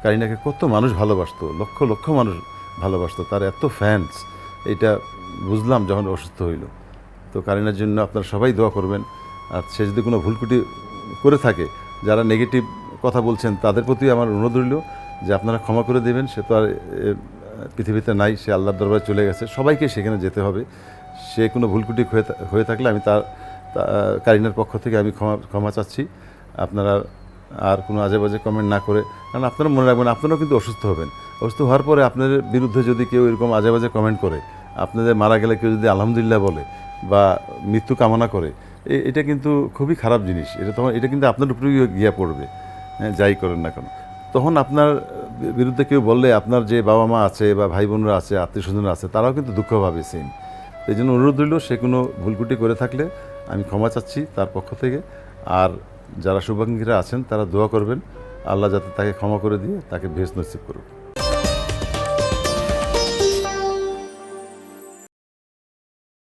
কারিনাকে কত মানুষ ভালোবাসতো, লক্ষ লক্ষ মানুষ ভালোবাসতো, তার এত ফ্যান্স, এটা বুঝলাম যখন অসুস্থ হইল। তো কারিনার জন্য আপনারা সবাই দোয়া করবেন। আর সে যদি কোনো ভুলকুটি করে থাকে, যারা নেগেটিভ কথা বলছেন তাদের প্রতি আমার অনুরোধ রইল যে আপনারা ক্ষমা করে দেবেন। সে তো আর পৃথিবীতে নাই, সে আল্লাহর দরবারে চলে গেছে, সবাইকে সেখানে যেতে হবে। সে কোনো ভুলকুটি হয়ে থাকলে আমি কারিনার পক্ষ থেকে আমি ক্ষমা চাচ্ছি। আপনারা আর কোনো আজে বাজে কমেন্ট না করে, কারণ আপনারা মনে রাখবেন আপনারাও কিন্তু অসুস্থ হবেন। অসুস্থ হওয়ার পরে আপনাদের বিরুদ্ধে যদি কেউ এরকম আজে বাজে কমেন্ট করে, আপনাদের মারা গেলে কেউ যদি আলহামদুলিল্লাহ বলে বা মৃত্যু কামনা করে, এটা কিন্তু খুবই খারাপ জিনিস। এটা কিন্তু আপনার উপরেই গিয়ে পড়বে, হ্যাঁ, যাই করেন না কেন। তখন আপনার বিরুদ্ধে কেউ বললে আপনার যে বাবা মা আছে বা ভাই বোনরা আছে, আত্মীয় স্বজনরা আছে, তারাও কিন্তু দুঃখ পাবে সেম। এই জন্য অনুরোধ রইল, সে কোনো ভুলকুটি করে থাকলে আমি ক্ষমা চাচ্ছি তার পক্ষ থেকে। আর যারা শুভাকাঙ্ক্ষীরা আছেন তারা দোয়া করবেন, আল্লাহ যাতে তাকে ক্ষমা করে দিয়ে তাকে বেহেশত নসিব করুক।